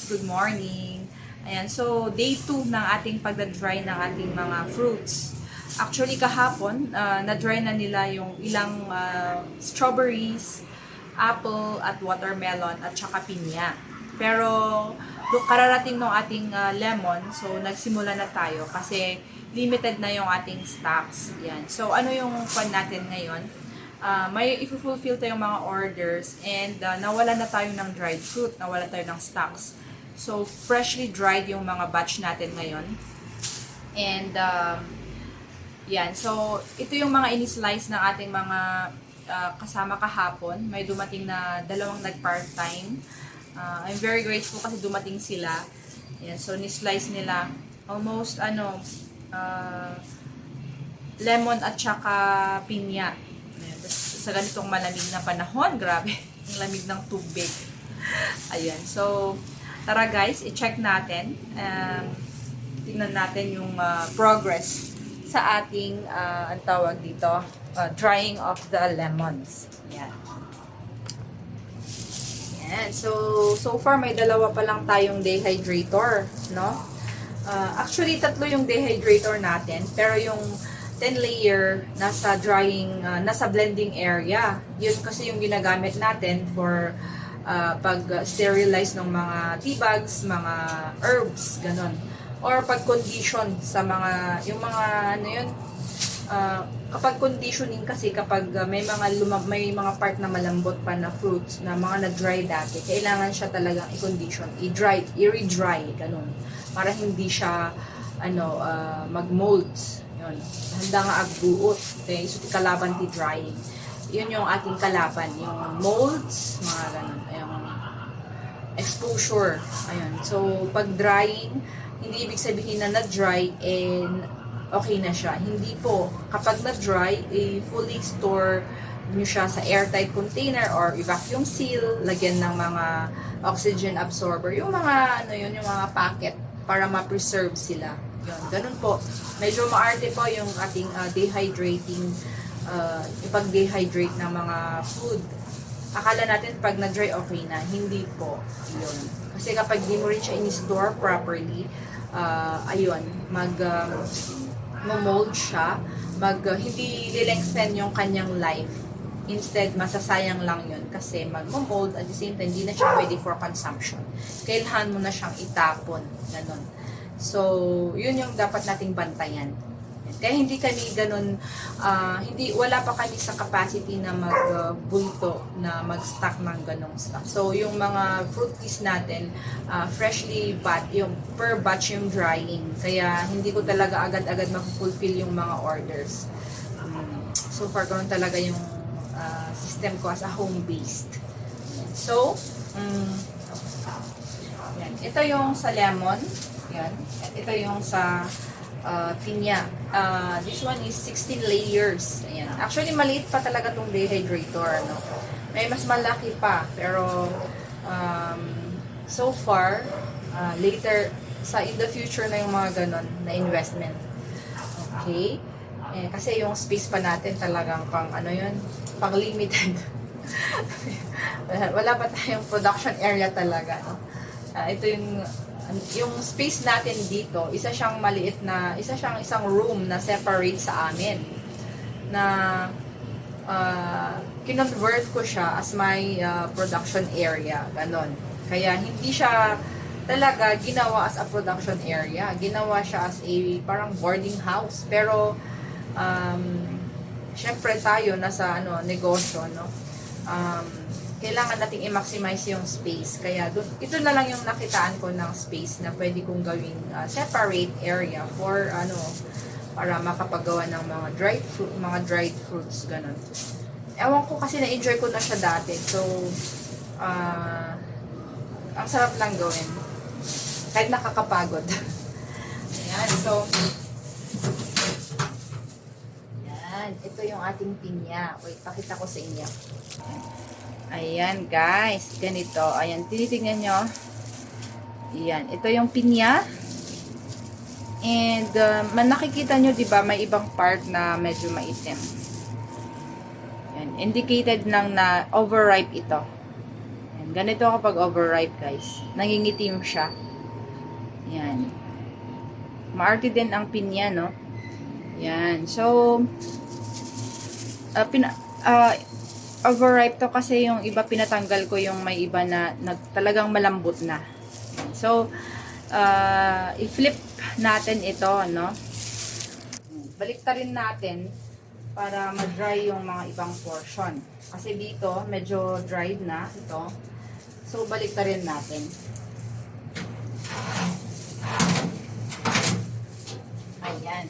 good morning. Ayan, so day 2 ng ating pagda-dry ng ating mga fruits. Actually kahapon, na-dry na nila yung ilang strawberries, apple at watermelon at saka pinya. Pero kararating ng ating lemon, so nagsimula na tayo kasi limited na yung ating stocks. Yan. So ano yung pan natin ngayon? May i-fulfill tayong mga orders and nawala na tayo ng dried fruit, nawala tayo ng stocks. So, freshly dried yung mga batch natin ngayon. And, yan. So, ito yung mga in-slice ng ating mga kasama kahapon. May dumating na dalawang nag-part-time. I'm very grateful kasi dumating sila. Yan. So, ni-slice nila almost, lemon at saka pinya. Sa ganitong malamig na panahon, grabe, ang lamig ng tubig. Ayan, so, tara guys, i-check natin. Tingnan natin yung progress sa ating, ang tawag dito, drying of the lemons. Ayan. Ayan, so far may dalawa pa lang tayong dehydrator, no? Actually, tatlo yung dehydrator natin, pero yung 10-layer nasa drying, nasa blending area. Yun kasi yung ginagamit natin for pag-sterilize ng mga tea bags, mga herbs, ganon. Or pag-condition sa mga, yung mga, kapag conditioning kasi, kapag may mga part na malambot pa na fruits, na mga na-dry dati, kailangan siya talagang i-condition, i-re-dry, ganon. Para hindi siya, mag-molds. Yun. Handa nga agbuot. Okay? So, kalaban ti drying. Yun yung ating kalaban. Yung molds, mga ganun. Yung exposure. Ayun. So, pag drying, hindi ibig sabihin na na-dry and okay na siya. Hindi po. Kapag na-dry, fully store nyo siya sa airtight container or vacuum seal, lagyan ng mga oxygen absorber. Yung mga, yung mga packet para ma-preserve sila. Yun, ganun po. Medyo maarte po yung ating dehydrating, ipag-dehydrate ng mga food. Akala natin pag na-dry okay na. Hindi po. Yun. Kasi kapag di mo rin siya in-store properly, ayun, mag-mold siya, hindi lilengthen yung kanyang life. Instead, masasayang lang yun kasi mag-mold at the same time, hindi na siya pwede for consumption. Kailangan mo na siyang itapon. Ganun. So, yun yung dapat nating bantayan. Kaya hindi kami ganun, wala pa kami sa capacity na magbulto, na mag-stock ng ganong stock. So, yung mga fruit teas natin, freshly yung per batch yung drying. Kaya hindi ko talaga agad-agad ma-fulfill yung mga orders. So far, ganun talaga yung system ko as a home-based. So, yan. Ito yung sa lemon. Yan. Ito yung sa pinya. This one is 16 layers. Ayan. Actually, maliit pa talaga tong dehydrator. No? May mas malaki pa. Pero, so far, later, in the future na yung mga ganon na investment. Okay? Kasi yung space pa natin talagang pang pang limited. Wala pa tayong production area talaga. No? Ito yung space natin dito, isa siyang isang room na separate sa amin na kinonvert ko siya as my production area, ganon. Kaya hindi siya talaga ginawa as a production area, ginawa siya as a parang boarding house. Pero syempre tayo nasa negosyo, no? Kailangan nating i-maximize yung space. Kaya ito na lang yung nakitaan ko ng space na pwede kong gawing separate area for para makapagawa ng mga dried fruits, ganun. Ewan ko kasi na-enjoy ko na siya dati. So, ang sarap lang gawin. Kahit nakakapagod. Ayan, so, yan. Ito yung ating pinya. Wait, pakita ko sa inyo. Ayan guys, ganito. Ayan, tinitingnan nyo. Ayan, ito yung pinya. And, nakikita nyo, diba, may ibang part na medyo maitim. Ayan, indicated lang na overripe ito. Ayan, Ganito kapag overripe, guys. Nangingitim siya. Yan. Maarte din ang pinya, no? Yan. So, overripe to kasi yung iba pinatanggal ko yung may iba na talagang malambot na. So, i-flip natin ito, no? Baliktarin natin para ma-dry yung mga ibang portion. Kasi dito, medyo dried na ito. So, baliktarin natin. Ayan.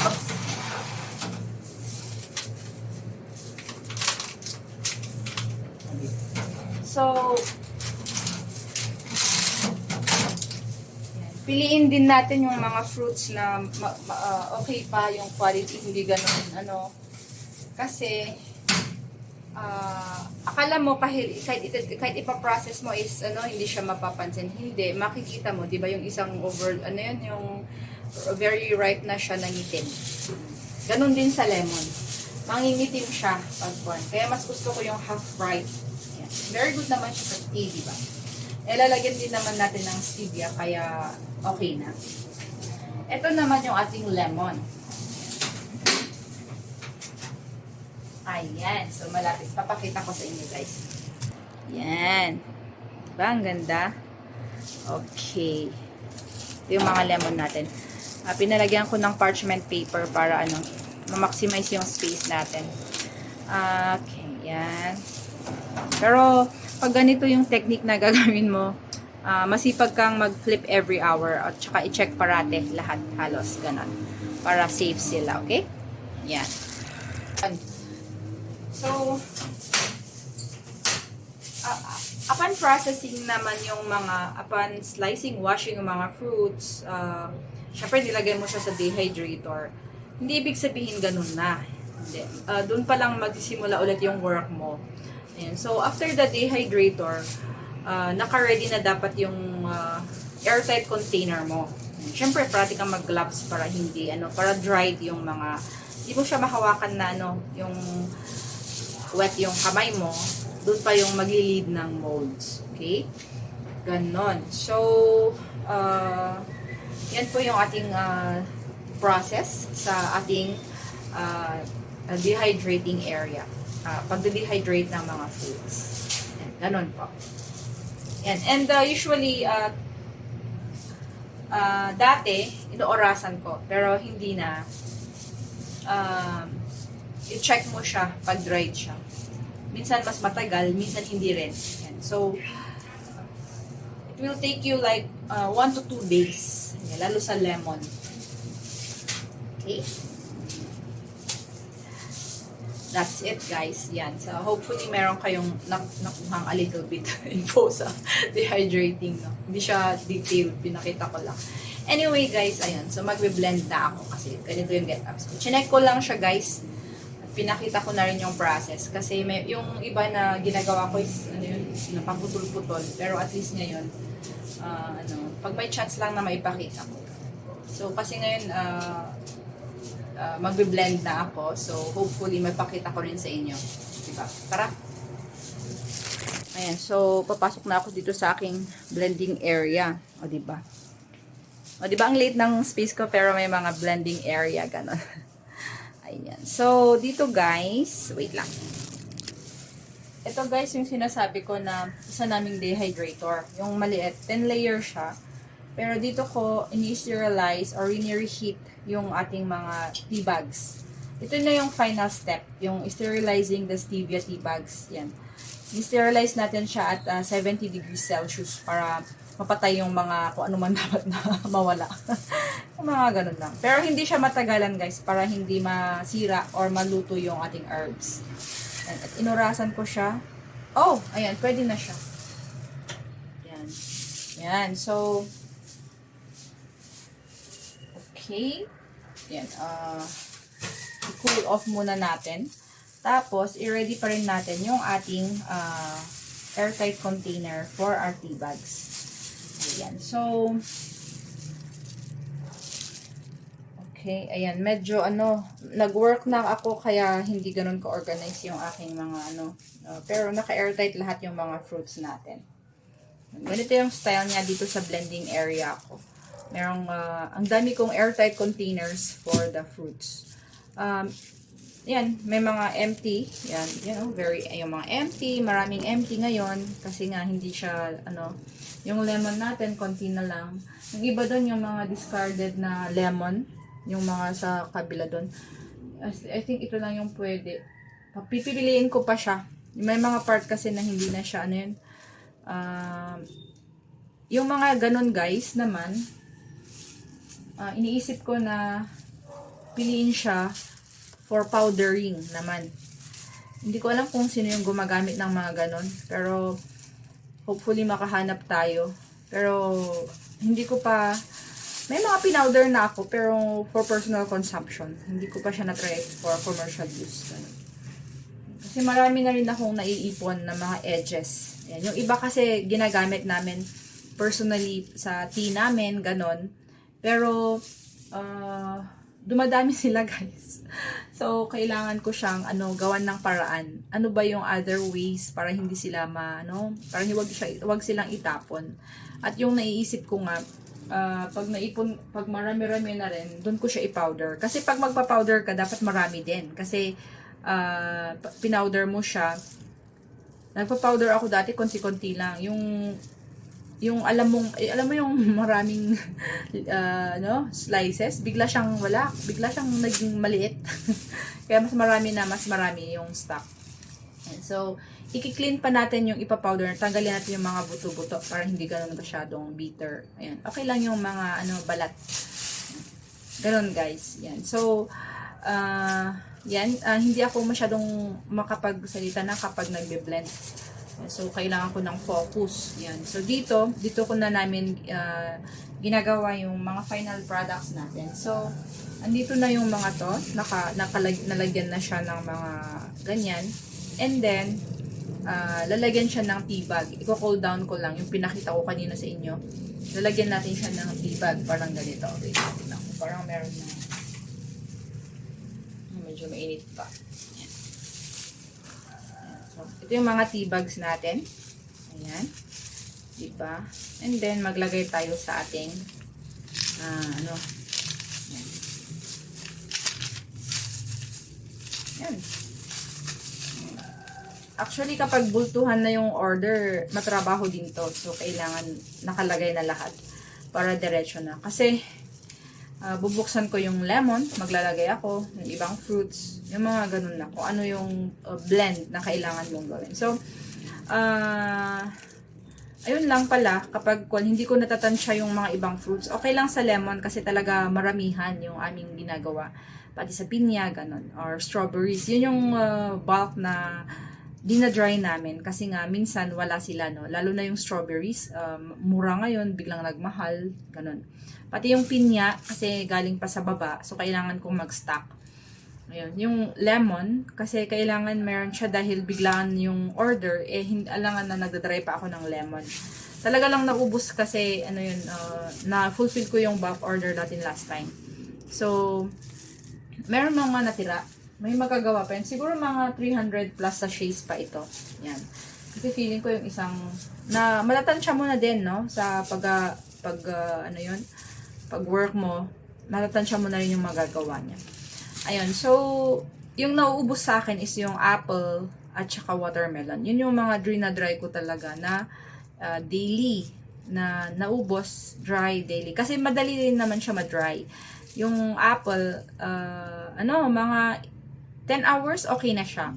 Oops. So, piliin din natin yung mga fruits na okay pa yung quality, hindi ganun kasi akala mo kahit ipa-process mo is hindi siya mapapansin, hindi makikita mo, 'di ba, yung isang yung very ripe na siya, nangitim. Ganun din sa lemon, mangingitim siya pag kaya mas gusto ko yung half ripe. Ayan. Very good naman siya sa tea, 'di ba? Lalagyan din naman natin ng stevia, kaya okay na. Ito naman yung ating lemon. Ayan. So, malapit. Papakita ko sa inyo, guys. Yan. Diba? Ang ganda. Okay. Ito yung mga lemon natin. Pinalagyan ko ng parchment paper para ma-maximize yung space natin. Okay. Yan. Pero, pag ganito yung technique na gagawin mo, masipag kang mag-flip every hour at saka i-check parate lahat halos ganon para safe sila, okay? Yan. So, upon processing naman yung upon slicing, washing yung mga fruits, syempre nilagay mo siya sa dehydrator. Hindi ibig sabihin ganun na. Hindi. Doon pa lang magsisimula ulit yung work mo. Ayan. So, after the dehydrator, naka-ready na dapat yung airtight container mo. Siyempre, parati kang mag-gloves para hindi, para dried yung hindi mo siya mahawakan na, yung wet yung kamay mo, doon pa yung maglilid ng molds. Okay? Ganon. So, yan po yung ating process sa ating dehydrating area. Pag-dehydrate ng mga foods. Yan, ganon po. Yan. And usually, dati, inoorasan ko, pero hindi na. I-check mo siya pag dried siya. Minsan mas matagal, minsan hindi rin. Yan. So, it will take you like 1 to 2 days. Yan, lalo sa lemon. Okay? That's it, guys. Yan. So, hopefully, meron kayong nakuhang a little bit info sa dehydrating. No? Hindi siya detailed. Pinakita ko lang. Anyway, guys, ayun. So, magbe-blend na ako kasi ganito yung get-up. So, chinek ko lang siya, guys. Pinakita ko na rin yung process. Kasi yung iba na ginagawa ko is, napaputol-putol. Pero at least ngayon, pag may chance lang na maipakita ko. So, kasi ngayon, magbe-blend na ako. So, hopefully, mapakita ko rin sa inyo. Diba? Tara! Ayan. So, papasok na ako dito sa aking blending area. O, diba? O, diba? Ang late ng space ko, pero may mga blending area. Ganon. Ayan. So, dito guys, wait lang. Ito guys, yung sinasabi ko na isa naming dehydrator. Yung maliit, 10 layer siya. Pero dito ko ini-sterilize or ini-reheat yung ating mga tea bags. Ito na yung final step, yung sterilizing the stevia tea bags. Yan. I-sterilize natin siya at 70 degrees Celsius para mapatay yung mga kung ano man dapat na mawala. Yung mga ganun lang. Pero hindi siya matagalan guys para hindi masira or maluto yung ating herbs. Yan. At inurasan ko siya. Oh, ayan, pwede na siya. Yan. Yan. So, okay. Yan. I-cool off muna natin. Tapos, i-ready pa rin natin yung ating airtight container for our tea bags. Ayan. So, Okay, ayan, medyo nag-work na ako kaya hindi ganun ka-organize yung aking mga pero naka-airtight lahat yung mga fruits natin. Ganito yung style niya dito sa blending area ko. Merong, ang dami kong airtight containers for the fruits. Yan, may mga empty. Yan, yung mga empty, maraming empty ngayon kasi nga hindi siya, yung lemon natin, konti na lang. Yung iba doon, yung mga discarded na lemon, yung mga sa kabila doon. I think ito lang yung pwede. Pipiliin ko pa siya. May mga part kasi na hindi na siya, yung mga ganun guys naman, iniisip ko na piliin siya for powdering naman. Hindi ko alam kung sino yung gumagamit ng mga ganun, pero hopefully makahanap tayo. Pero hindi ko pa, may mga pinowder na ako, pero for personal consumption. Hindi ko pa siya na-try for commercial use. Ganun. Kasi marami na rin akong naiipon na mga edges. Yan. Yung iba kasi ginagamit namin personally sa tea namin, ganon. Pero, dumadami sila guys. So, kailangan ko siyang, gawan ng paraan. Ano ba yung other ways para hindi sila para wag silang itapon. At yung naiisip ko nga, pag marami-rami na rin, doon ko siya i-powder. Kasi pag magpa-powder ka, dapat marami din. Kasi, pinowder mo siya. Nagpa-powder ako dati, konti-konti lang. Yung alam mo yung maraming slices, bigla siyang naging maliit. Kaya mas marami yung stock. So, i-clean pa natin yung ipa-powder, tanggalin natin yung mga buto-buto para hindi ganoon masyadong bitter. Ayan. Okay lang yung mga balat. Ganon guys. Yan. So, hindi ako masyadong makapagsalita na kapag nagbe-blend. So, kailangan ko ng focus. Yan. So, dito ko na namin ginagawa yung mga final products natin. So, andito na yung mga to. Nalagyan na siya ng mga ganyan. And then, lalagyan siya ng tea bag. Iko-cool down ko lang yung pinakita ko kanina sa inyo. Lalagyan natin siya ng tea bag. Parang ganito. Okay. Parang meron na. Medyo mainit pa. Ayan. So, ito yung mga tea bags natin. Ayan. Diba? And then, maglagay tayo sa ating Ayan. Ayan. Actually, kapag bultuhan na yung order, matrabaho din to. So, kailangan nakalagay na lahat para diretso na. Kasi, bubuksan ko yung lemon, maglalagay ako ng ibang fruits, yung mga ganun na. Kung ano yung blend na kailangan mong gawin. So, ayun lang pala, kapag hindi ko natatansya yung mga ibang fruits, okay lang sa lemon kasi talaga maramihan yung aming ginagawa. Pati sa pinya, ganun. Or strawberries. Yun yung bulk na dinadry namin kasi nga minsan wala sila, no? Lalo na yung strawberries, mura ngayon, biglang nagmahal, ganun. Pati yung pinya kasi galing pa sa baba, so kailangan kong mag-stock. Ayun, yung lemon kasi kailangan meron siya dahil biglaan yung order, alangan na nagdadry pa ako ng lemon. Talaga lang naubos kasi na-fulfill ko yung bulk order natin last time. So, meron mga natira. May magagawa pa yun. Siguro mga 300 plus sachets pa ito. Yan. Kasi feeling ko yung isang, na malatansya mo na din, no? Sa pag work mo, malatansya mo na rin yung magagawa niya. Ayun. So, yung nauubos sa akin is yung apple at saka watermelon. Yun yung mga dry ko talaga na daily. Na naubos, dry daily. Kasi madali rin naman siya ma-dry. Yung apple, mga 10 hours, okay na siya.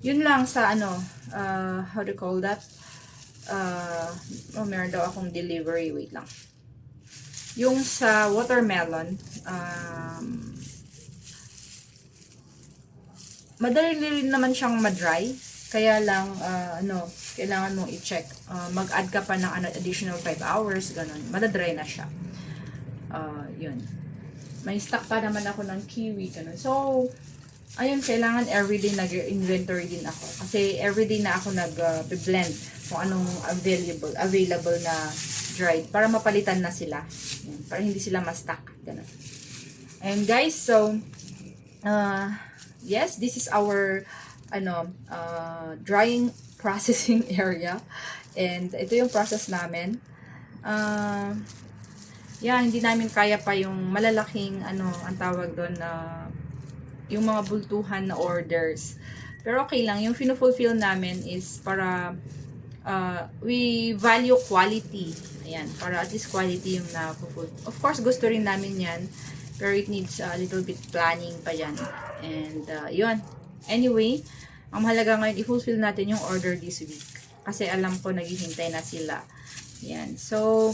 Yun lang sa how do you call that? Meron daw akong delivery. Wait lang. Yung sa watermelon, madali rin naman siyang ma-dry. Kaya lang, kailangan mong i-check. Mag-add ka pa ng additional 5 hours, ganun. Madadry na siya. Yun. May stock pa naman ako ng kiwi, ganun. So, ayun, kailangan everyday nag-inventory din ako. Kasi everyday na ako nag-blend kung anong available na dried para mapalitan na sila. Yan, para hindi sila ma-stuck. Ganun. And guys, so yes, this is our drying processing area. And ito yung process namin. Yeah, hindi namin kaya pa yung malalaking ang tawag doon yung mga bultuhan na orders. Pero okay lang, yung fulfill namin is para we value quality. Ayan, para at least quality yung na-fulfill. Of course, gusto rin namin yan, pero it needs a little bit planning pa yan. And yun. Anyway, ang mahalaga ngayon, i-fulfill natin yung order this week. Kasi alam ko, naghihintay na sila. Yan. So,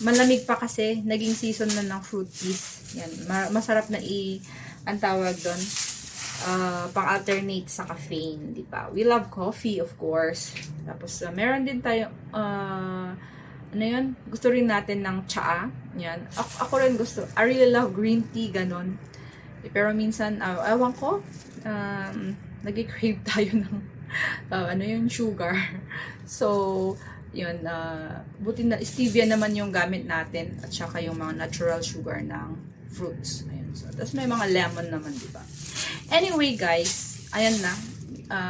malamig pa kasi, naging season na ng fruit teas. Yan. Masarap na ang tawag doon, pang-alternate sa caffeine, di ba? We love coffee, of course. Tapos, meron din tayo, ano yun? Gusto rin natin ng tsaa. Yan. Ako rin gusto. I really love green tea, ganon. Pero minsan, ewan ko, nag-crave tayo ng, sugar. So, yun, buti na, stevia naman yung gamit natin, at saka yung mga natural sugar ng fruits. Ayun. So, tapos may mga lemon naman, di ba? Anyway, guys, ayan na.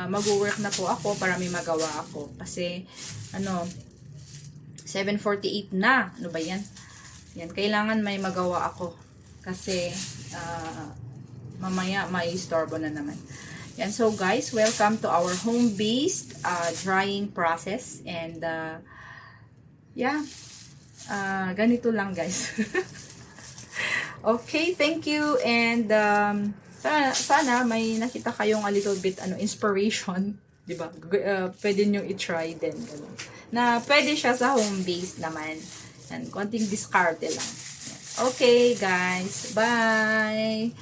Mag-work na po ako para may magawa ako. Kasi, 7:48 na. Ano ba yan? Yan, kailangan may magawa ako. Kasi, mamaya may istorbo na naman. Yan, so guys, welcome to our home-based drying process. And, yeah, ganito lang, guys. Okay, thank you. And, sana may nakita kayong a little bit inspiration, 'di ba? Pwede niyo i-try din ano. Na pwede siya sa home-based naman. And konting diskarte lang. Okay, guys. Bye.